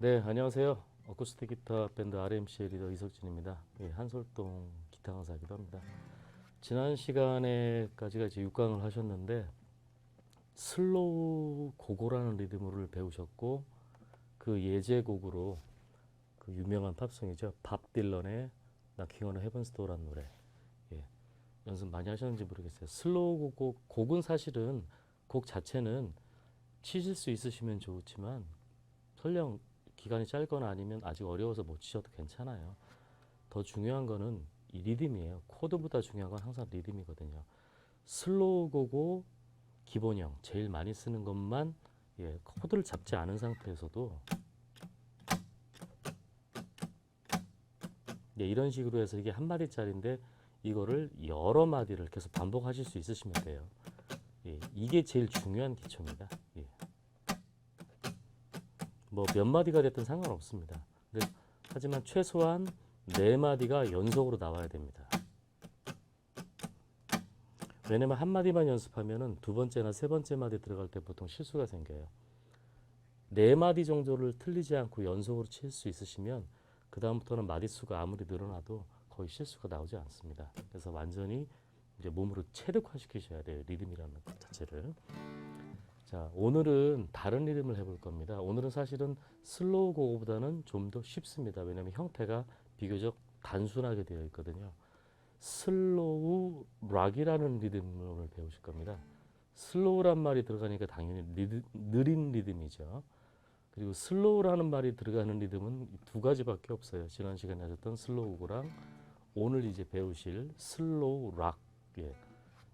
네, 안녕하세요. 어쿠스틱 기타 밴드 RMC의 리더 이석진입니다. 예, 한솔동 기타 강사이기도 합니다. 지난 시간에까지가 이제 6강을 하셨는데 슬로우 고고라는 리듬을 배우셨고 그 예제곡으로 그 유명한 팝송이죠. 밥 딜런의 Knocking on Heaven's Door라는 노래. 예, 연습 많이 하셨는지 모르겠어요. 슬로우 곡은 사실은 곡 자체는 치실 수 있으시면 좋지만 설령 기간이 짧거나 아니면 아직 어려워서 못 치셔도 괜찮아요. 더 중요한 거는 이 리듬이에요. 코드보다 중요한 건 항상 리듬이거든요. 슬로우 고고 기본형 제일 많이 쓰는 것만 코드를 잡지 않은 상태에서도 이런 식으로 해서 이게 한 마디짜리인데 이거를 여러 마디를 계속 반복하실 수 있으시면 돼요. 이게 제일 중요한 기초입니다. 뭐 몇 마디가 됐든 상관없습니다. 하지만 최소한 네 마디가 연속으로 나와야 됩니다. 왜냐면 한 마디만 연습하면은 두 번째나 세 번째 마디 들어갈 때 보통 실수가 생겨요. 네 마디 정도를 틀리지 않고 연속으로 칠 수 있으시면 그 다음부터는 마디수가 아무리 늘어나도 거의 실수가 나오지 않습니다. 그래서 완전히 이제 몸으로 체득화시키셔야 돼요. 리듬이라는 것 자체를. 자, 오늘은 다른 리듬을 해볼 겁니다. 오늘은 사실은 슬로우 고고보다는 좀 더 쉽습니다. 왜냐하면 형태가 비교적 단순하게 되어 있거든요. 슬로우 락이라는 리듬을 오늘 배우실 겁니다. 슬로우란 말이 들어가니까 당연히 느린 리듬이죠. 그리고 슬로우라는 말이 들어가는 리듬은 두 가지밖에 없어요. 지난 시간에 하셨던 슬로우고랑 오늘 이제 배우실 슬로우 락.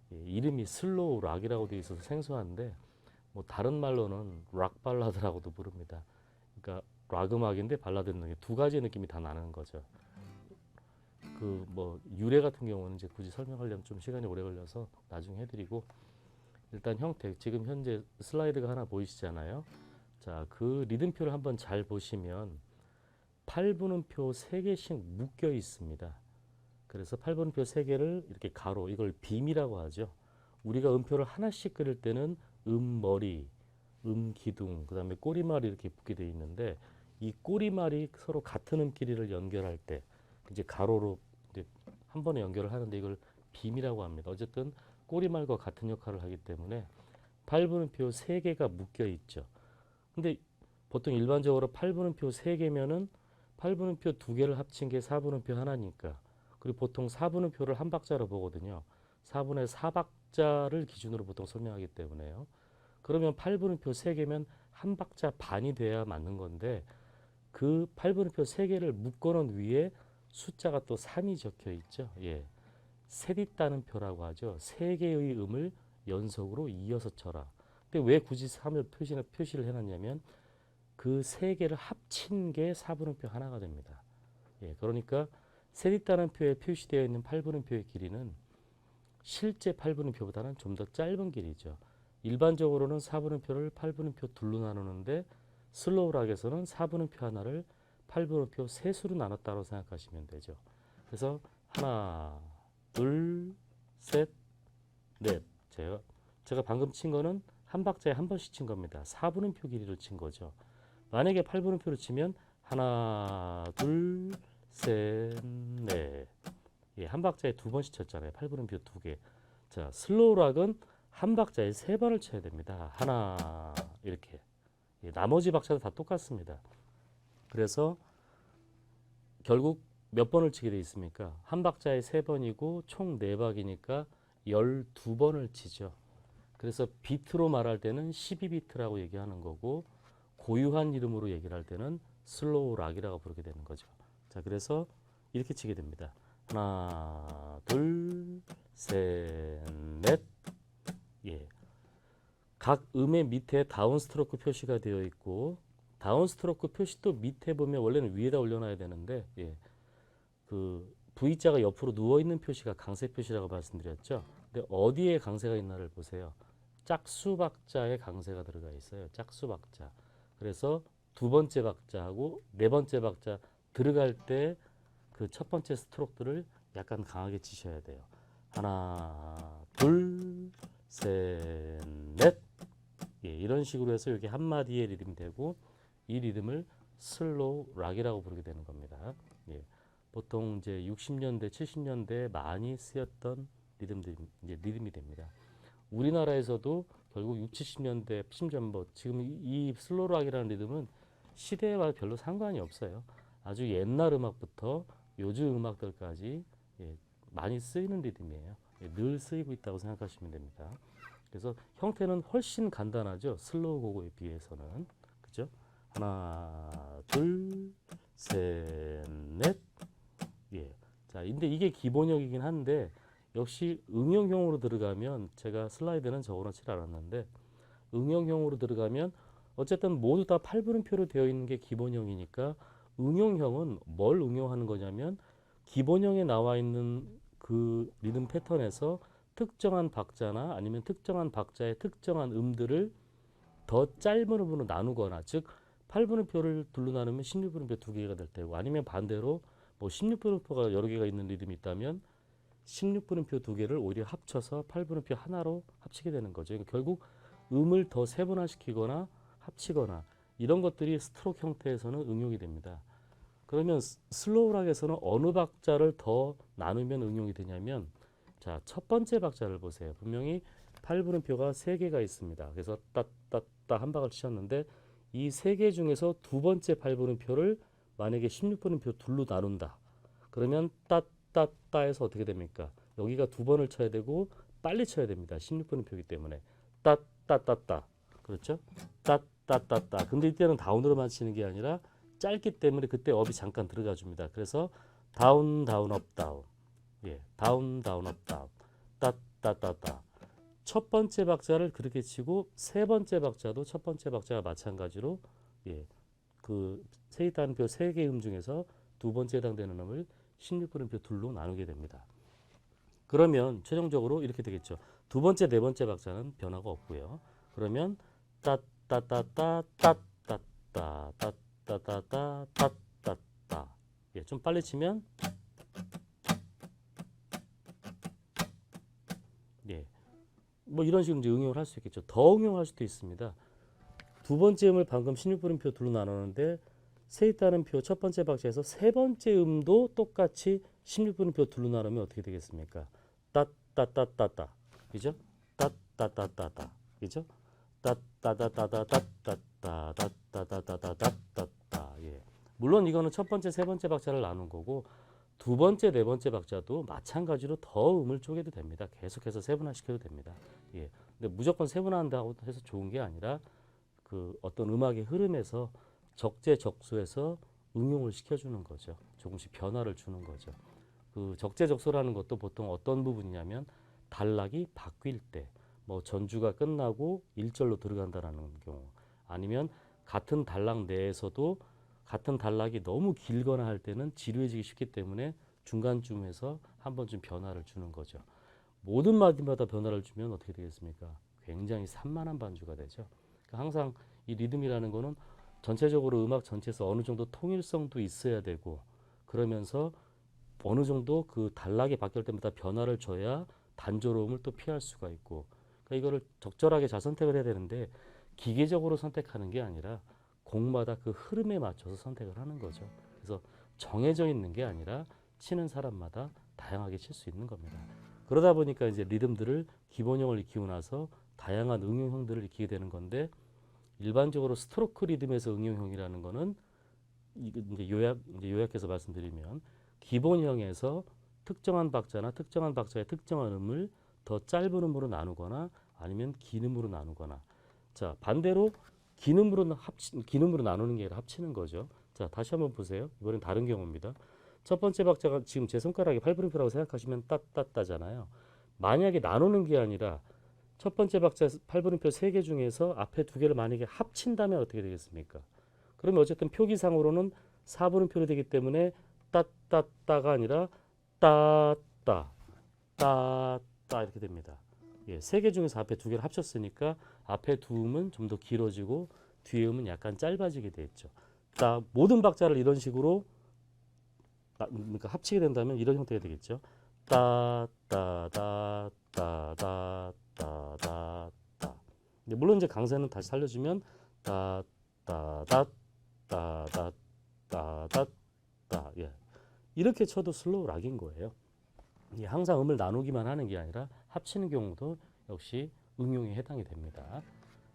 이름이 슬로우 락이라고 되어 있어서 생소한데 뭐 다른 말로는 락 발라드라고도 부릅니다. 그러니까 락 음악인데 발라드 느낌 두 가지 느낌이 다 나는 거죠. 그 뭐 유래 같은 경우는 이제 굳이 설명하려면 좀 시간이 오래 걸려서 나중에 해드리고 일단 형태 지금 현재 슬라이드가 하나 보이시잖아요. 자, 그 리듬표를 한번 잘 보시면 8분음표 3개씩 묶여 있습니다. 그래서 8분음표 3개를 이렇게 가로 이걸 빔이라고 하죠. 우리가 음표를 하나씩 그릴 때는 음머리, 음기둥, 그 다음에 꼬리말이 이렇게 붙게 되어 있는데 이 꼬리말이 서로 같은 음끼리를 연결할 때 이제 가로로 이제 한 번에 연결을 하는데 이걸 빔이라고 합니다. 어쨌든 꼬리말과 같은 역할을 하기 때문에 8분음표 3개가 묶여 있죠. 근데 보통 일반적으로 8분음표 3개면은 8분음표 2개를 합친 게 4분음표 하나니까 그리고 보통 4분음표를 한 박자로 보거든요. 4분의 4박자를 기준으로 보통 설명하기 때문에요. 그러면 8분음표 3개면 한 박자 반이 돼야 맞는 건데 그 8분음표 3개를 묶어놓은 위에 숫자가 또 3이 적혀 있죠. 셋있다는 표라고 하죠. 3개의 음을 연속으로 이어서 쳐라. 근데 왜 굳이 3을 표시를 해놨냐면 그 3개를 합친 게 4분음표 하나가 됩니다. 그러니까 셋있다는 표에 표시되어 있는 8분음표의 길이는 실제 8분음표보다는 좀 더 짧은 길이죠. 일반적으로는 4분음표를 8분음표 둘로 나누는데 슬로우 락에서는 4분음표 하나를 8분음표 셋으로 나눴다고 생각하시면 되죠. 그래서 하나, 둘, 셋, 넷. 제가 방금 친 거는 한 박자에 한 번씩 친 겁니다. 4분음표 길이를 친 거죠. 만약에 8분음표로 치면 하나, 둘, 셋, 넷. 한 박자에 두 번씩 쳤잖아요. 8분음표 두 개. 자, 슬로우 락은 한 박자에 세 번을 쳐야 됩니다. 하나, 이렇게. 나머지 박자도 다 똑같습니다. 그래서 결국 몇 번을 치게 돼 있습니까? 한 박자에 세 번이고 총 네 박이니까 12번을 치죠. 그래서 비트로 말할 때는 12비트라고 얘기하는 거고 고유한 이름으로 얘기를 할 때는 슬로우 락이라고 부르게 되는 거죠. 자, 그래서 이렇게 치게 됩니다. 하나, 둘, 셋, 넷. 각 음의 밑에 다운 스트로크 표시가 되어 있고 다운 스트로크 표시도 밑에 보면 원래는 위에다 올려놔야 되는데 그 V자가 옆으로 누워있는 표시가 강세 표시라고 말씀드렸죠. 근데 어디에 강세가 있나를 보세요. 짝수 박자에 강세가 들어가 있어요. 짝수 박자. 그래서 두 번째 박자하고 네 번째 박자 들어갈 때 그 첫 번째 스트로크를 약간 강하게 치셔야 돼요. 하나, 둘, 셋, 넷. 이런 식으로 해서 이게 한마디의 리듬이 되고 이 리듬을 슬로우 락이라고 부르게 되는 겁니다. 예. 보통 이제 60년대, 70년대에 많이 쓰였던 이제 리듬이 됩니다. 우리나라에서도 결국 6, 70년대 심지어 뭐 지금 이 슬로우 락이라는 리듬은 시대와 별로 상관이 없어요. 아주 옛날 음악부터 요즘 음악들까지 예, 많이 쓰이는 리듬이에요. 예, 늘 쓰이고 있다고 생각하시면 됩니다. 그래서 형태는 훨씬 간단하죠. 슬로우 고고에 비해서는. 그죠? 하나, 둘, 셋, 넷. 예. 자, 근데 이게 기본형이긴 한데 역시 응용형으로 들어가면 제가 슬라이드는 적어놓지 않았는데 응용형으로 들어가면 어쨌든 모두 다 8분음표로 되어 있는 게 기본형이니까 응용형은 뭘 응용하는 거냐면 기본형에 나와 있는 그 리듬 패턴에서 특정한 박자나 아니면 특정한 박자의 특정한 음들을 더 짧은 음으로 나누거나 즉 8분음표를 둘로 나누면 16분음표 두 개가 될 테고 아니면 반대로 뭐 16분음표가 여러 개가 있는 리듬이 있다면 16분음표 두 개를 오히려 합쳐서 8분음표 하나로 합치게 되는 거죠. 그러니까 결국 음을 더 세분화시키거나 합치거나 이런 것들이 스트로크 형태에서는 응용이 됩니다. 그러면 슬로우 락에서는 어느 박자를 더 나누면 응용이 되냐면 자, 첫 번째 박자를 보세요. 분명히 8분음표가 3개가 있습니다. 그래서 따따따 한 박을 치셨는데 이 3개 중에서 두 번째 8분음표를 만약에 16분음표 둘로 나눈다. 그러면 따따따에서 어떻게 됩니까? 여기가 두 번을 쳐야 되고 빨리 쳐야 됩니다. 16분음표이기 때문에 따따따따 그렇죠? 따따따따 근데 이때는 다운으로만 치는 게 아니라 짧기 때문에 그때 업이 잠깐 들어가 줍니다. 그래서 다운 다운 업 다운 예, 다운 다운 업 다운 따따따따 첫 번째 박자를 그렇게 치고 세 번째 박자도 첫 번째 박자와 마찬가지로 예, 그 세이단표 세 개 음 중에서 두 번째 해당되는 음을 16분음표 둘로 나누게 됩니다. 그러면 최종적으로 이렇게 되겠죠. 두 번째, 네 번째 박자는 변화가 없고요. 그러면 따따따따 따따따 따따따따 따따따 예, 좀 빨리 치면 예, 뭐 이런 식으로 이제 응용을 할 수 있겠죠. 더 응용할 수도 있습니다. 두 번째 음을 방금 16분음표 둘로 나누는데 세 있다는 표 첫 번째 박자에서 세 번째 음도 똑같이 16분음표 둘로 나누면 어떻게 되겠습니까? 따따따따따 그죠? 따따따따따 그죠? 따따따따따따따따따따따따따 예. 물론 이거는 첫 번째, 세 번째 박자를 나눈 거고 두 번째, 네 번째 박자도 마찬가지로 더 음을 쪼개도 됩니다. 계속해서 세분화시켜도 됩니다. 예. 근데 무조건 세분화한다고 해서 좋은 게 아니라 그 어떤 음악의 흐름에서 적재적소에서 응용을 시켜주는 거죠. 조금씩 변화를 주는 거죠. 그 적재적소라는 것도 보통 어떤 부분이냐면 단락이 바뀔 때, 뭐 전주가 끝나고 1절로 들어간다라는 경우, 아니면 같은 단락 내에서도 같은 단락이 너무 길거나 할 때는 지루해지기 쉽기 때문에 중간쯤에서 한 번쯤 변화를 주는 거죠. 모든 마디마다 변화를 주면 어떻게 되겠습니까? 굉장히 산만한 반주가 되죠. 그러니까 항상 이 리듬이라는 거는 전체적으로 음악 전체에서 어느 정도 통일성도 있어야 되고 그러면서 어느 정도 그 단락이 바뀔 때마다 변화를 줘야 단조로움을 또 피할 수가 있고 그러니까 이거를 적절하게 잘 선택을 해야 되는데 기계적으로 선택하는 게 아니라 곡마다 그 흐름에 맞춰서 선택을 하는 거죠. 그래서 정해져 있는 게 아니라 치는 사람마다 다양하게 칠 수 있는 겁니다. 그러다 보니까 이제 리듬들을 기본형을 익히고 나서 다양한 응용형들을 익히게 되는 건데 일반적으로 스트로크 리듬에서 응용형이라는 거는 이제 요약해서 말씀드리면 기본형에서 특정한 박자나 특정한 박자의 특정한 음을 더 짧은 음으로 나누거나 아니면 긴 음으로 나누거나 자 반대로 긴 음으로 나누는 게 아니라 합치는 거죠. 자 다시 한번 보세요. 이번엔 다른 경우입니다. 첫 번째 박자가 지금 제 손가락이 8분음표라고 생각하시면 따따따잖아요. 만약에 나누는 게 아니라 첫 번째 박자 8분음표 3개 중에서 앞에 두 개를 만약에 합친다면 어떻게 되겠습니까? 그러면 어쨌든 표기상으로는 4분음표로 되기 때문에 따따따가 아니라 따따 따따 이렇게 됩니다. 예, 3개 중에서 앞에 두 개를 합쳤으니까 앞에 두 음은 좀 더 길어지고 뒤에 음은 약간 짧아지게 되겠죠. 모든 박자를 이런 식으로 그러니까 합치게 된다면 이런 형태가 되겠죠. 따따따따따따따. 물론 이제 강세는 다시 살려주면 따따따 따다 따다 따. 예. 이렇게 쳐도 슬로우 락인 거예요. 항상 음을 나누기만 하는 게 아니라 합치는 경우도 역시 응용에 해당이 됩니다.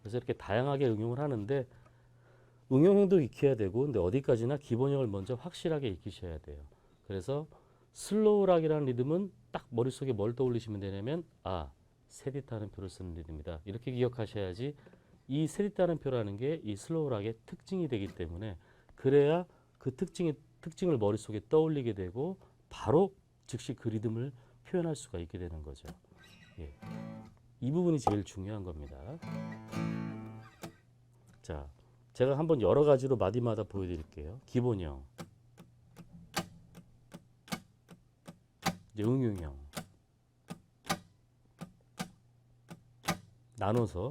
그래서 이렇게 다양하게 응용을 하는데 응용형도 익혀야 되고 근데 어디까지나 기본형을 먼저 확실하게 익히셔야 돼요. 그래서 슬로우 락이라는 리듬은 딱 머릿속에 뭘 떠올리시면 되냐면 세디타는 표를 쓰는 리듬이다. 이렇게 기억하셔야지 이 세디타는 표라는 게 이 슬로우 락의 특징이 되기 때문에 그래야 그 특징을 머릿속에 떠올리게 되고 바로 즉시 그 리듬을 표현할 수가 있게 되는 거죠. 예. 이 부분이 제일 중요한 겁니다. 자, 제가 한번 여러 가지로 마디마다 보여드릴게요. 기본형, 이제 응용형, 나눠서,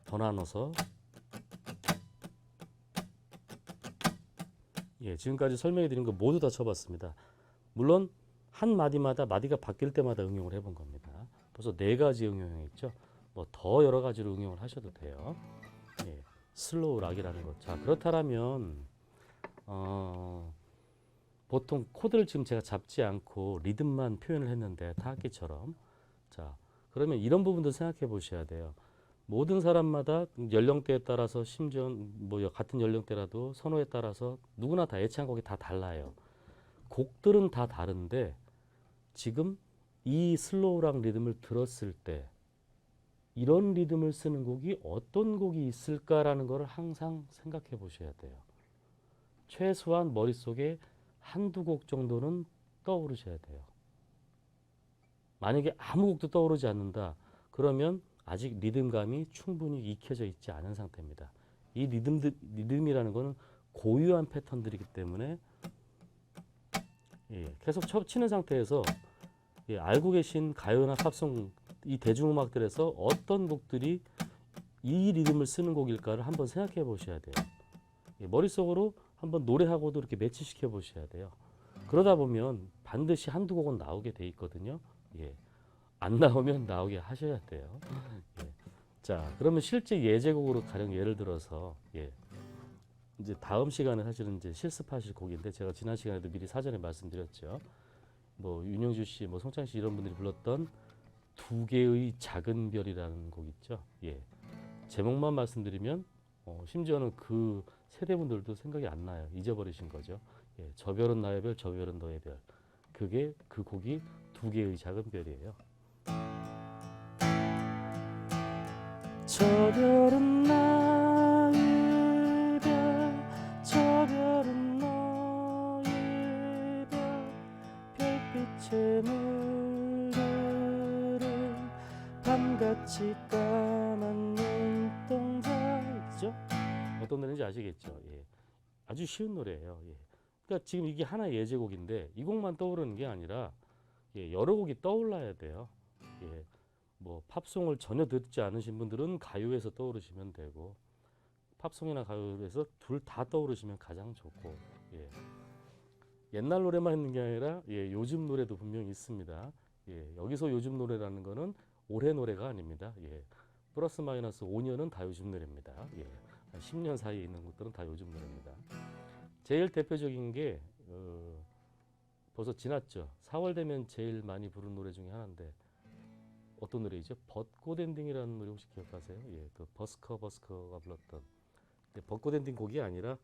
더 나눠서. 예, 지금까지 설명해 드린 거 모두 다 쳐봤습니다. 물론 한 마디마다 마디가 바뀔 때마다 응용을 해본 겁니다. 벌써 4가지 응용이 있죠. 뭐 더 여러 가지로 응용을 하셔도 돼요. 예, 슬로우 락이라는 것. 자, 그렇다면 보통 코드를 지금 제가 잡지 않고 리듬만 표현을 했는데 타악기처럼. 자, 그러면 이런 부분도 생각해 보셔야 돼요. 모든 사람마다 연령대에 따라서 심지어 뭐 같은 연령대라도 선호에 따라서 누구나 다 애창곡이 다 달라요. 곡들은 다 다른데 지금 이 슬로우락 리듬을 들었을 때 이런 리듬을 쓰는 곡이 어떤 곡이 있을까라는 것을 항상 생각해 보셔야 돼요. 최소한 머릿속에 한두 곡 정도는 떠오르셔야 돼요. 만약에 아무 곡도 떠오르지 않는다. 그러면 아직 리듬감이 충분히 익혀져 있지 않은 상태입니다. 이 리듬이라는 것은 고유한 패턴들이기 때문에 계속 치는 상태에서 알고 계신 가요나 팝송 이 대중음악들에서 어떤 곡들이 이 리듬을 쓰는 곡일까를 한번 생각해 보셔야 돼요. 머릿속으로 한번 노래하고도 이렇게 매치시켜 보셔야 돼요. 그러다 보면 반드시 한두 곡은 나오게 돼 있거든요. 안 나오면 나오게 하셔야 돼요. 자, 그러면 실제 예제곡으로 가령 예를 들어서 이제 다음 시간에 사실은 이제 실습하실 곡인데 제가 지난 시간에도 미리 사전에 말씀드렸죠. 뭐 윤영주 씨, 뭐 송창 씨 이런 분들이 불렀던 두 개의 작은 별이라는 곡 있죠. 제목만 말씀드리면 심지어는 그 세대분들도 생각이 안 나요. 잊어버리신 거죠. 저 별은 나의 별, 저 별은 너의 별. 그게 그 곡이 두 개의 작은 별이에요. 저 별은 나의 별, 저 별은 너의 별, 별빛에 물들은 밤같이 까만 눈동자죠. 어떤 노래인지 아시겠죠? 아주 쉬운 노래예요. 그러니까 지금 이게 하나의 예제곡인데 이 곡만 떠오르는 게 아니라 여러 곡이 떠올라야 돼요. 뭐 팝송을 전혀 듣지 않으신 분들은 가요에서 떠오르시면 되고 팝송이나 가요에서 둘 다 떠오르시면 가장 좋고 옛날 노래만 있는 게 아니라 요즘 노래도 분명히 있습니다. 여기서 요즘 노래라는 거는 올해 노래가 아닙니다. 플러스 마이너스 5년은 다 요즘 노래입니다. 한 10년 사이에 있는 것들은 다 요즘 노래입니다. 제일 대표적인 게 벌써 지났죠. 4월 되면 제일 많이 부른 노래 중에 하나인데 어떤 노래이죠? 벚꽃 엔딩이라는 노래 혹시 기억하세요? 그 버스커가 불렀던 벚꽃 엔딩 곡이 아니라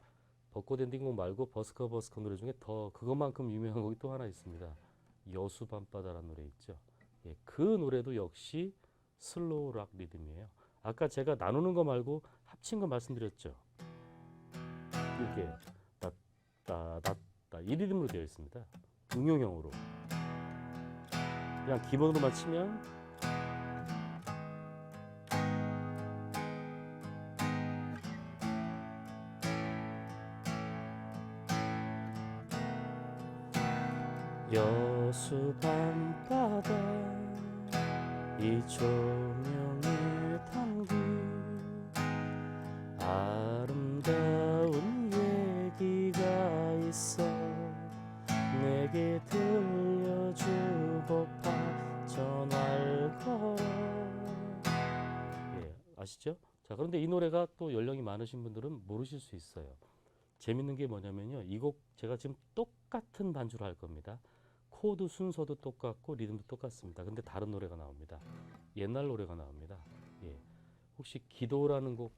벚꽃 엔딩 곡 말고 버스커 노래 중에 더 그것만큼 유명한 곡이 또 하나 있습니다. 여수 밤바다라는 노래 있죠. 그 노래도 역시 슬로우 락 리듬이에요. 아까 제가 나누는 거 말고 합친 거 말씀드렸죠. 이렇게 따따따따 이 리듬으로 되어 있습니다. 응용형으로 그냥 기본으로만 치면 여수 밤바다 이 조명에 담긴 아름다운 얘기가 있어 내게 들려주고파 전화를 걸어 아시죠? 자, 그런데 이 노래가 또 연령이 많으신 분들은 모르실 수 있어요. 재밌는 게 뭐냐면요. 이 곡 제가 지금 똑같은 반주를 할 겁니다. 코드 순서도 똑같고 리듬도 똑같습니다. 근데 다른 노래가 나옵니다. 옛날 노래가 나옵니다. 예. 혹시 기도라는 곡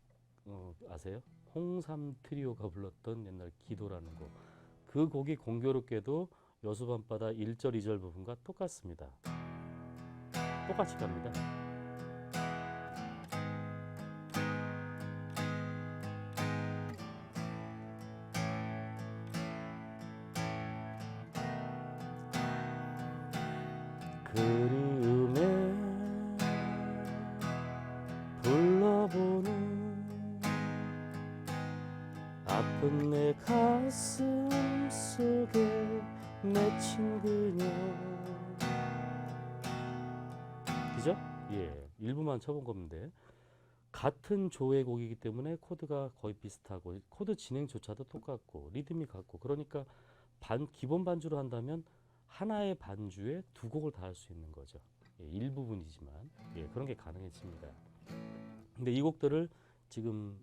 아세요? 홍삼 트리오가 불렀던 옛날 기도라는 곡. 그 곡이 공교롭게도 여수밤바다 1절, 2절 부분과 똑같습니다. 똑같이 갑니다. 그리움에 불러보는 아픈 내 가슴 속에 맺힌 그녀. 그죠? 예, 일부만 쳐본 건데 같은 조의 곡이기 때문에 코드가 거의 비슷하고 코드 진행조차도 똑같고 리듬이 같고 그러니까 기본 반주로 한다면 하나의 반주에 두 곡을 다 할 수 있는 거죠. 예, 일부분이지만 예, 그런 게 가능해집니다. 근데 이 곡들을 지금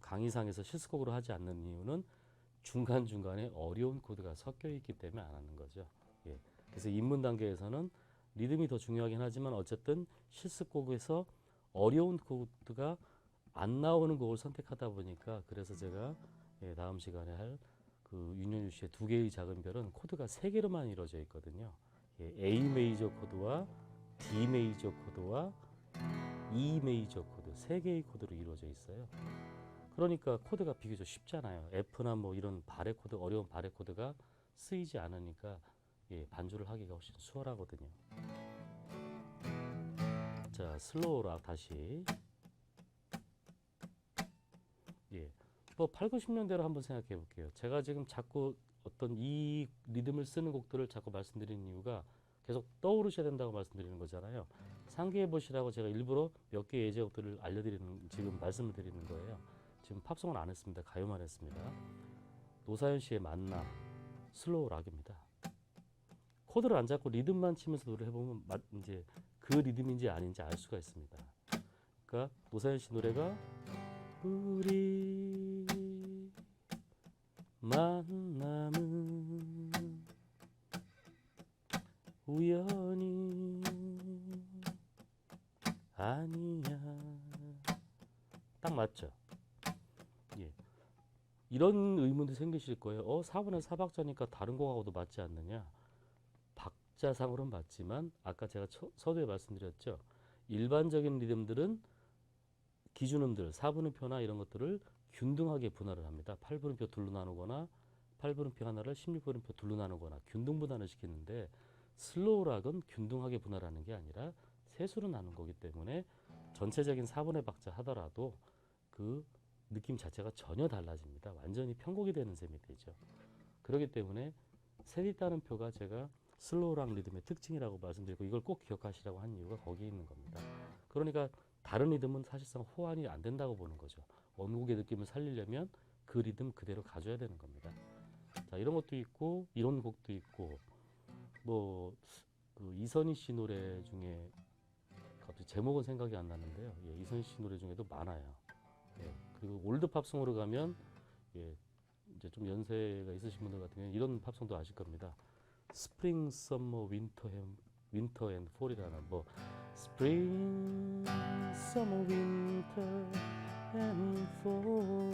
강의상에서 실습곡으로 하지 않는 이유는 중간중간에 어려운 코드가 섞여 있기 때문에 안 하는 거죠. 예, 그래서 입문 단계에서는 리듬이 더 중요하긴 하지만 어쨌든 실습곡에서 어려운 코드가 안 나오는 곡을 선택하다 보니까 그래서 제가 예, 다음 시간에 할 그 윤현주 씨의 두 개의 작은 별은 코드가 세 개로만 이루어져 있거든요. 예, A 메이저 코드와 D 메이저 코드와 E 메이저 코드 세 개의 코드로 이루어져 있어요. 그러니까 코드가 비교적 쉽잖아요. F나 뭐 이런 바레 코드 어려운 바레 코드가 쓰이지 않으니까 예, 반주를 하기가 훨씬 수월하거든요. 자, 슬로우 락 다시. 예. 뭐 8, 90년대로 한번 생각해 볼게요. 제가 지금 자꾸 어떤 이 리듬을 쓰는 곡들을 자꾸 말씀드리는 이유가 계속 떠오르셔야 된다고 말씀드리는 거잖아요. 상기해 보시라고 제가 일부러 몇 개 예제곡들을 지금 말씀을 드리는 거예요. 지금 팝송은 안 했습니다. 가요만 했습니다. 노사연 씨의 만남, 슬로우 락입니다. 코드를 안 잡고 리듬만 치면서 노래해 보면 이제 그 리듬인지 아닌지 알 수가 있습니다. 그러니까 노사연 씨 노래가 우리 만남은 우연이 아니야. 딱 맞죠? 예. 이런 의문도 생기실 거예요. 4분의 4박자니까 다른 곡하고도 맞지 않느냐? 박자상으로는 맞지만 아까 제가 서두에 말씀드렸죠. 일반적인 리듬들은 기준음들, 4분음표나 이런 것들을 균등하게 분할을 합니다. 8분음표 둘로 나누거나 8분음표 하나를 16분음표 둘로 나누거나 균등 분할을 시키는데 슬로우 락은 균등하게 분할하는 게 아니라 세수로 나눈 거기 때문에 전체적인 4분의 박자 하더라도 그 느낌 자체가 전혀 달라집니다. 완전히 편곡이 되는 셈이 되죠. 그렇기 때문에 셋이 따는 표가 제가 슬로우 락 리듬의 특징이라고 말씀드리고 이걸 꼭 기억하시라고 한 이유가 거기에 있는 겁니다. 그러니까 다른 리듬은 사실상 호환이 안 된다고 보는 거죠. 원곡의 느낌을 살리려면 그 리듬 그대로 가져야 되는 겁니다. 자, 이런 것도 있고 이런 곡도 있고 뭐 그 이선희 씨 노래 중에 갑자기 제목은 생각이 안 나는데요. 예, 이선희 씨 노래 중에도 많아요. 예, 그리고 올드 팝송으로 가면 예, 이제 좀 연세가 있으신 분들 같은 경우는 이런 팝송도 아실 겁니다. 스프링, 서머, 윈터 앤 폴이라는 뭐 스프링, 서머, 윈터 앤 폴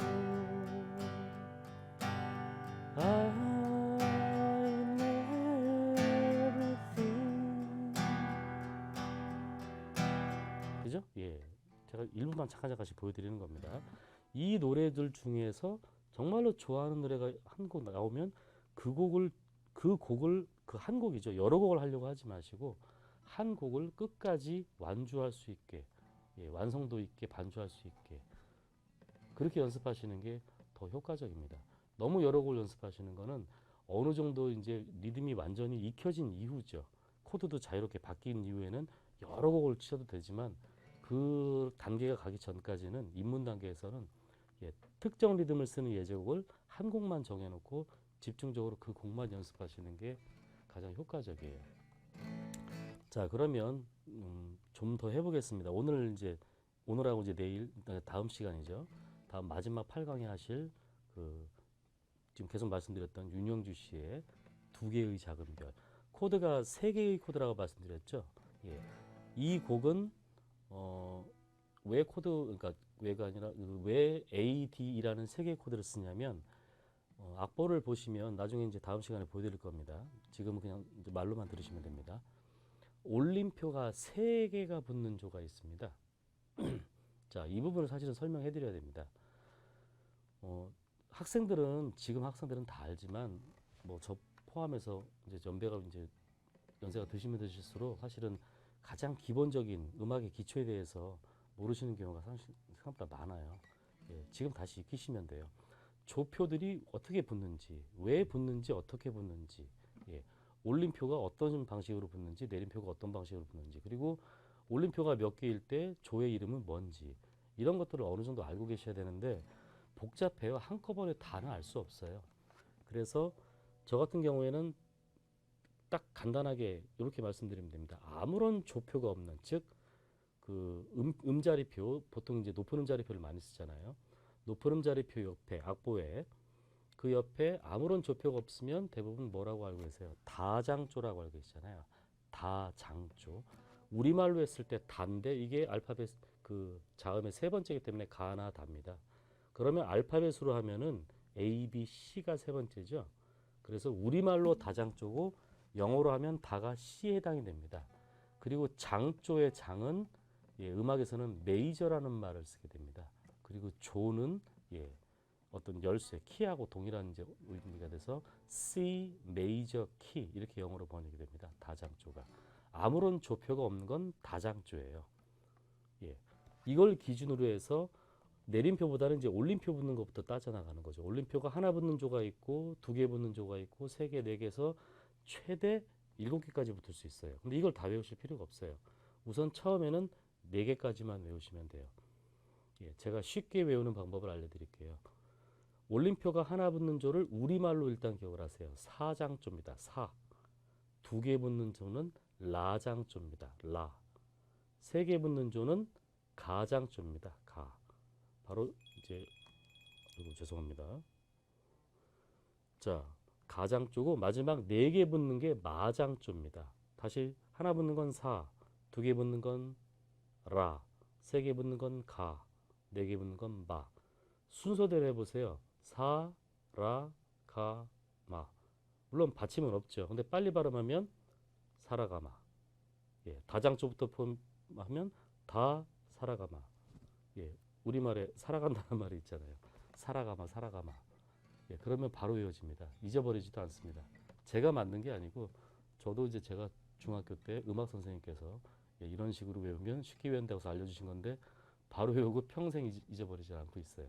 I'm everything. 그죠? 예. 제가 일부만 잠깐씩 보여드리는 겁니다. 이 노래들 중에서 정말로 좋아하는 노래가 한 곡 나오면 그 한 곡이죠. 여러 곡을 하려고 하지 마시고 한 곡을 끝까지 완주할 수 있게 예, 완성도 있게 반주할 수 있게 그렇게 연습하시는 게 더 효과적입니다. 너무 여러 곡을 연습하시는 거는 어느 정도 이제 리듬이 완전히 익혀진 이후죠. 코드도 자유롭게 바뀐 이후에는 여러 곡을 치셔도 되지만 그 단계가 가기 전까지는 입문 단계에서는 예, 특정 리듬을 쓰는 예제곡을 한 곡만 정해놓고 집중적으로 그 곡만 연습하시는 게 가장 효과적이에요. 자, 그러면 좀 더 해보겠습니다. 오늘 이제 오늘하고 이제 내일 다음 시간이죠. 다음 마지막 8강에 하실 그 지금 계속 말씀드렸던 윤영주 씨의 두 개의 작은 별. 코드가 세 개의 코드라고 말씀드렸죠. 예. 이 곡은 왜 코드 그러니까 왜가 아니라 왜 AD이라는 세 개의 코드를 쓰냐면 악보를 보시면 나중에 이제 다음 시간에 보여드릴 겁니다. 지금은 그냥 이제 말로만 들으시면 됩니다. 올림표가 세 개가 붙는 조가 있습니다. 자, 이 부분을 사실은 설명해 드려야 됩니다. 학생들은 지금 학생들은 다 알지만 뭐 저 포함해서 이제 연배가 이제 연세가 드시면 드실수록 사실은 가장 기본적인 음악의 기초에 대해서 모르시는 경우가 사실 생각보다 많아요. 예, 지금 다시 익히시면 돼요. 조표들이 어떻게 붙는지, 왜 붙는지, 어떻게 붙는지, 예, 올림표가 어떤 방식으로 붙는지, 내림표가 어떤 방식으로 붙는지, 그리고 올림표가 몇 개일 때 조의 이름은 뭔지 이런 것들을 어느 정도 알고 계셔야 되는데 복잡해요. 한꺼번에 다는 알 수 없어요. 그래서 저 같은 경우에는 딱 간단하게 이렇게 말씀드리면 됩니다. 아무런 조표가 없는 즉 그 음자리표 보통 이제 높은 음자리표를 많이 쓰잖아요. 높은 음자리표 옆에 악보에 그 옆에 아무런 조표가 없으면 대부분 뭐라고 알고 계세요? 다장조라고 알고 계시잖아요. 다장조. 우리말로 했을 때 단데 이게 알파벳 그 자음의 세 번째이기 때문에 가나 답니다. 그러면 알파벳으로 하면은 A, B, C가 세 번째죠. 그래서 우리말로 다장조고 영어로 하면 다가 C에 해당이 됩니다. 그리고 장조의 장은 예, 음악에서는 메이저라는 말을 쓰게 됩니다. 그리고 조는 예, 어떤 열쇠, 키하고 동일한 이제 의미가 돼서 C 메이저 키 이렇게 영어로 번역이 됩니다. 다장조가 아무런 조표가 없는 건 다장조예요. 예, 이걸 기준으로 해서 내림표보다는 이제 올림표 붙는 것부터 따져나가는 거죠. 올림표가 하나 붙는 조가 있고 두 개 붙는 조가 있고 세 개, 네 개에서 최대 7개까지 붙을 수 있어요. 근데 이걸 다 외우실 필요가 없어요. 우선 처음에는 4개까지만 외우시면 돼요. 예, 제가 쉽게 외우는 방법을 알려드릴게요. 올림표가 하나 붙는 조를 우리말로 일단 기억을 하세요. 사장조입니다. 사. 두 개 붙는 조는 라장조입니다. 라. 세 개 붙는 조는 가장조입니다. 가. 바로 이제 아이고, 죄송합니다. 자, 가장조고 마지막 4개 붙는 게 마장조입니다. 다시 하나 붙는 건 사, 두 개 붙는 건 라, 세 개 붙는 건 가, 4개 붙는 건 마. 순서대로 해보세요. 사, 라, 가, 마. 물론 받침은 없죠. 근데 빨리 발음하면 사라가마. 예, 다장조부터 하면 다 사라가마. 예, 우리말에 살아간다는 말이 있잖아요. 살아가마, 살아가마. 예, 그러면 바로 외워집니다. 잊어버리지도 않습니다. 제가 만든 게 아니고 저도 이제 제가 중학교 때 음악 선생님께서 예, 이런 식으로 외우면 쉽게 외운다고 해서 알려주신 건데 바로 외우고 평생 잊어버리지 않고 있어요.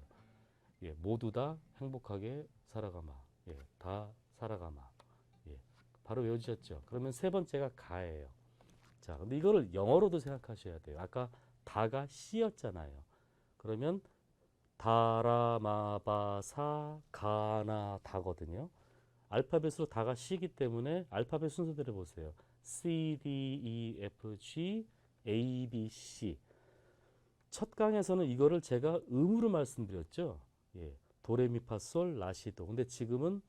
예, 모두 다 행복하게 살아가마. 예, 다 살아가마. 예, 바로 외워주셨죠. 그러면 세 번째가 가예요. 자, 근데 이거를 영어로도 생각하셔야 돼요. 아까 다가 C였잖아요. 그러면 다라마바사 가나 다거든요. 알파벳으로 다가 C이기 때문에 알파벳 순서대로 보세요. C, D, E, F, G, A, B, C. 첫 강에서는 이거를 제가 음으로 말씀드렸죠. 예, 도레미파솔 라시도. 근데 지금은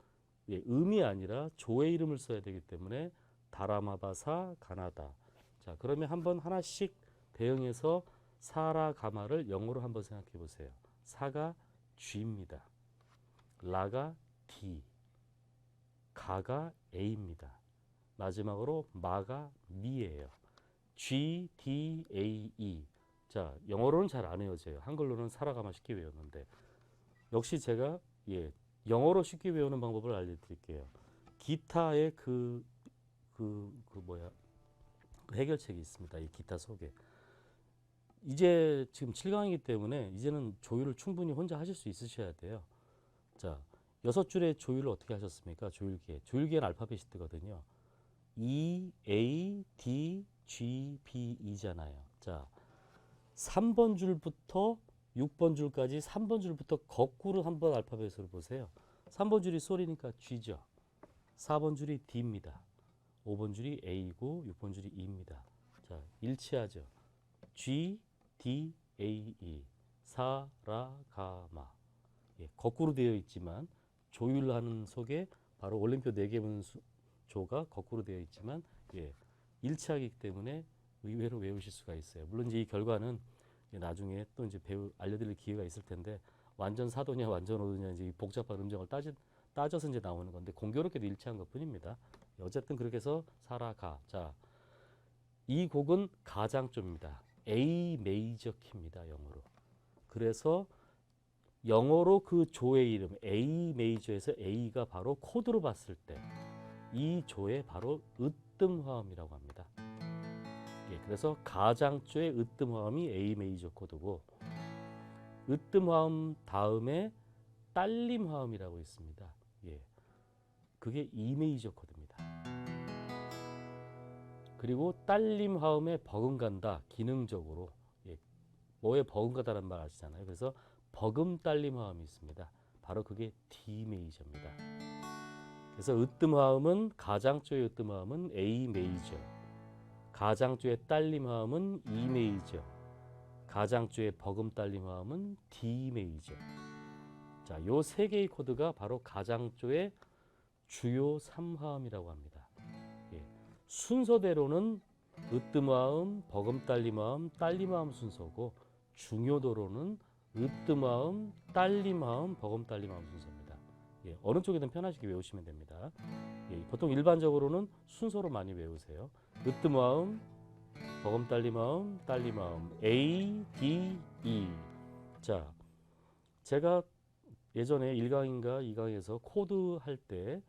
예, 음이 아니라 조의 이름을 써야 되기 때문에 다라마바사 가나다. 자, 그러면 한번 하나씩 대응해서 사라 가마를 영어로 한번 생각해 보세요. 사가 G입니다. 라가 D, 가가 A입니다. 마지막으로 마가 미예요. G, D, A, E. 자, 영어로는 잘 안 외워져요. 한글로는 사라가마 쉽게 외우는데 역시 제가 예, 영어로 쉽게 외우는 방법을 알려드릴게요. 기타의 뭐야 그 해결책이 있습니다. 이 기타 속에. 이제 지금 7강이기 때문에 이제는 조율을 충분히 혼자 하실 수 있으셔야 돼요. 자, 6줄의 조율을 어떻게 하셨습니까? 조율기에. 조율기에는 알파벳이 뜨거든요. E, A, D, G, B, E잖아요. 자, 3번 줄부터 6번 줄까지 3번 줄부터 거꾸로 한번 알파벳으로 보세요. 3번 줄이 솔이니까 G죠. 4번 줄이 D입니다. 5번 줄이 A고 6번 줄이 E입니다. 자, 일치하죠. G, D, A, E. 사, 라, 가, 마. 예, 거꾸로 되어 있지만 조율하는 속에 바로 올림표 4개 문조가 거꾸로 되어 있지만 예, 일치하기 때문에 의외로 외우실 수가 있어요. 물론 이제 이 결과는 나중에 또 이제 알려드릴 기회가 있을 텐데 완전 사도냐 완전 오도냐 이제 이 복잡한 음정을 따져서 이제 나오는 건데 공교롭게도 일치한 것뿐입니다. 어쨌든 그렇게 해서 살아가. 자, 이 곡은 가장조입니다. A 메이저 키입니다. 영어로. 그래서 영어로 그 조의 이름 A 메이저에서 A가 바로 코드로 봤을 때 이 조의 바로 으뜸화음이라고 합니다. 예, 그래서 가장조의 으뜸화음이 A 메이저 코드고 으뜸화음 다음에 딸림화음이라고 있습니다. 예, 그게 E 메이저 코드입니다. 그리고 딸림화음에 버금간다 기능적으로 예, 뭐에 버금가다라는 말 아시잖아요. 그래서 버금 딸림화음이 있습니다. 바로 그게 D 메이저입니다. 그래서 으뜸화음은 가장조의 으뜸화음은 A 메이저, 가장조의 딸림화음은 E 메이저, 가장조의 버금 딸림화음은 D 메이저. 자, 요 세 개의 코드가 바로 가장조의 주요 3화음이라고 합니다. 예, 순서대로는 으뜸화음, 버금 딸림화음, 딸림화음 순서고 중요도로는 으뜸화음, 딸림화음, 버금 딸림화음 순서입니다. 예, 어느 쪽이든 편하시게 외우시면 됩니다. 예, 보통 일반적으로는 순서로 많이 외우세요. 으뜸화음, 버금 딸림화음, 딸림화음 A, D, E. 자, 제가 예전에 1강인가 2강에서 코드 할 때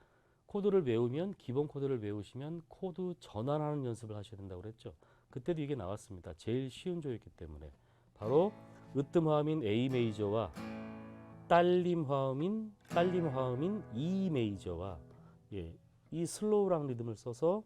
코드를 외우면 기본 코드를 외우시면 코드 전환하는 연습을 하셔야 된다고 그랬죠. 그때도 이게 나왔습니다. 제일 쉬운 조였기 때문에 바로 으뜸화음인 A 메이저와 딸림화음인 E 메이저와 예, 이 슬로우랑 리듬을 써서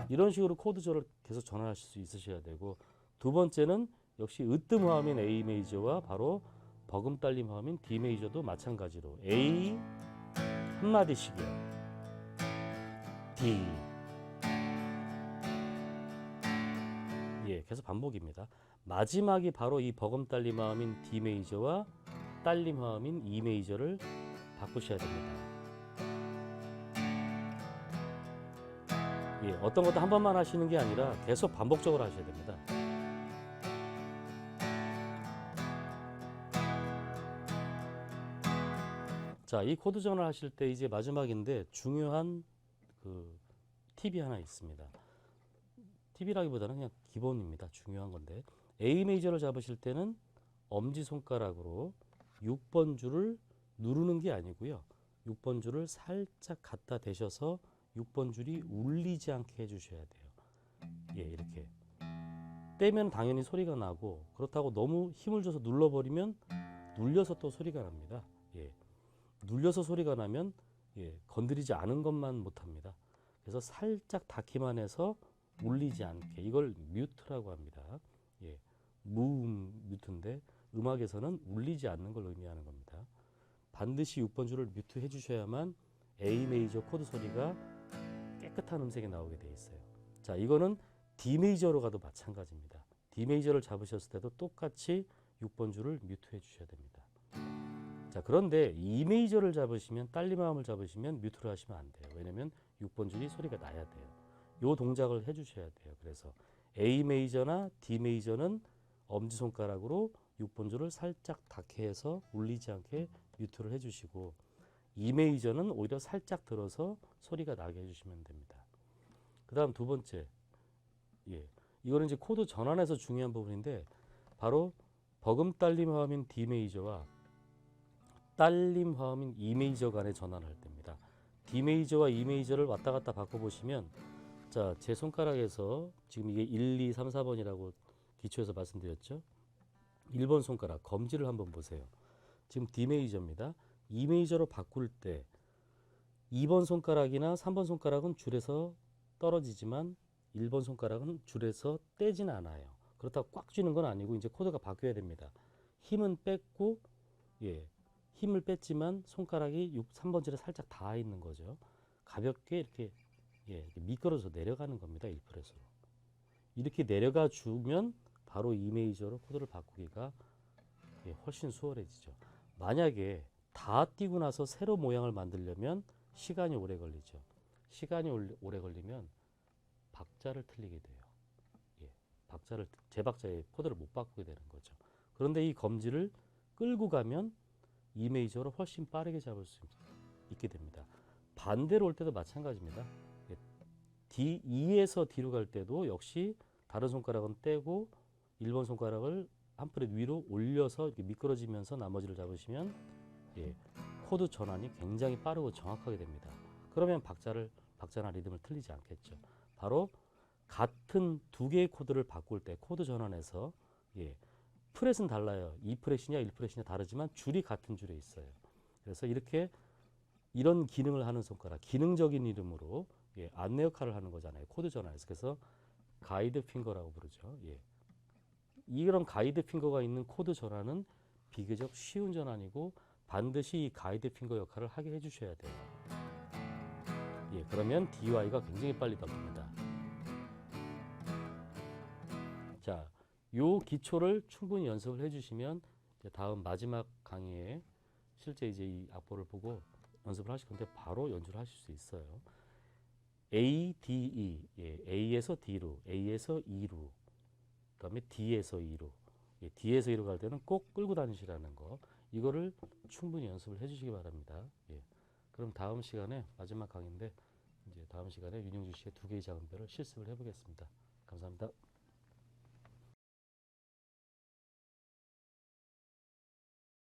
이런 식으로 코드조를 계속 전환하실 수 있으셔야 되고 두 번째는 역시 으뜸화음인 A 메이저와 바로 버금 딸림화음인 D 메이저도 마찬가지로 A 한마디씩이요. D 예, 계속 반복입니다. 마지막이 바로 이 버금 딸림화음인 D 메이저와 딸림화음인 E 메이저를 바꾸셔야 됩니다. 예, 어떤 것도 한 번만 하시는 게 아니라 계속 반복적으로 하셔야 됩니다. 자, 이 코드 전환을 하실 때 이제 마지막인데 중요한 그 팁이 하나 있습니다. 팁이라기보다는 그냥 기본입니다. 중요한 건데 A 메이저를 잡으실 때는 엄지손가락으로 6번 줄을 누르는 게 아니고요. 6번 줄을 살짝 갖다 대셔서 6번 줄이 울리지 않게 해주셔야 돼요. 예, 이렇게 떼면 당연히 소리가 나고 그렇다고 너무 힘을 줘서 눌러버리면 눌려서 또 소리가 납니다. 예, 눌려서 소리가 나면 예, 건드리지 않은 것만 못합니다. 그래서 살짝 닿기만 해서 울리지 않게 이걸 뮤트라고 합니다. 예, 무음 뮤트인데 음악에서는 울리지 않는 걸 의미하는 겁니다. 반드시 6번 줄을 뮤트 해주셔야만 A 메이저 코드 소리가 깨끗한 음색이 나오게 돼 있어요. 자, 이거는 D 메이저로 가도 마찬가지입니다. D 메이저를 잡으셨을 때도 똑같이 6번 줄을 뮤트 해주셔야 됩니다. 자, 그런데 E 메이저를 잡으시면 딸림화음을 잡으시면 뮤트를 하시면 안 돼요. 왜냐면 6번 줄이 소리가 나야 돼요. 요 동작을 해주셔야 돼요. 그래서 A 메이저나 D 메이저는 엄지손가락으로 6번 줄을 살짝 닿게 해서 울리지 않게 뮤트를 해주시고 E 메이저는 오히려 살짝 들어서 소리가 나게 해주시면 됩니다. 그 다음 두 번째, 예, 이거는 이제 코드 전환에서 중요한 부분인데 바로 버금 딸림 화음인 D 메이저와 딸림 화음인 E 메이저 간의 전환을 할 때입니다. D 메이저와 E 메이저를 왔다 갔다 바꿔보시면 자, 제 손가락에서 지금 이게 1, 2, 3, 4번이라고 기초에서 말씀드렸죠. 1번 손가락 검지를 한번 보세요. 지금 D 메이저입니다. E 메이저로 바꿀 때 2번 손가락이나 3번 손가락은 줄에서 떨어지지만 1번 손가락은 줄에서 떼진 않아요. 그렇다고 꽉 쥐는 건 아니고 이제 코드가 바뀌어야 됩니다. 힘은 뺐고 예, 힘을 뺐지만 손가락이 3번 줄에 살짝 닿아 있는 거죠. 가볍게 이렇게 이렇게 미끄러져 내려가는 겁니다. 1프렛으로. 이렇게 내려가 주면 바로 E 메이저로 코드를 바꾸기가 훨씬 수월해지죠. 만약에 다 띄고 나서 새로 모양을 만들려면 시간이 오래 걸리죠. 시간이 오래 걸리면 박자를 틀리게 돼요. 제 박자의 코드를 못 바꾸게 되는 거죠. 그런데 이 검지를 끌고 가면 E 메이저로 훨씬 빠르게 잡을 수 있게 됩니다. 반대로 올 때도 마찬가지입니다. E에서 D로 갈 때도 역시 다른 손가락은 떼고 1번 손가락을 한 프렛 위로 올려서 이렇게 미끄러지면서 나머지를 잡으시면 코드 전환이 굉장히 빠르고 정확하게 됩니다. 그러면 박자나 리듬을 틀리지 않겠죠. 바로 같은 두 개의 코드를 바꿀 때 코드 전환에서 프렛은 달라요. 2프렛이냐 1프렛이냐 다르지만 줄이 같은 줄에 있어요. 그래서 이런 기능을 하는 손가락, 기능적인 이름으로 안내 역할을 하는 거잖아요. 코드 전환에서. 그래서 가이드 핑거라고 부르죠. 이런 가이드 핑거가 있는 코드 전환은 비교적 쉬운 전환이고 반드시 이 가이드 핑거 역할을 하게 해주셔야 돼요. 그러면 DY가 굉장히 빨리 바뀝니다. 자, 요 기초를 충분히 연습을 해주시면 다음 마지막 강의에 실제 이제 이 악보를 보고 연습을 하실 건데 바로 연주를 하실 수 있어요. A, D, E, A에서 D로, A에서 E로, 그다음에 D에서 E로, D에서 E로 갈 때는 꼭 끌고 다니시라는 거, 이거를 충분히 연습을 해주시기 바랍니다. 그럼 다음 시간에 마지막 강의인데 이제 다음 시간에 윤영주 씨의 두 개의 작은 별을 실습을 해보겠습니다. 감사합니다.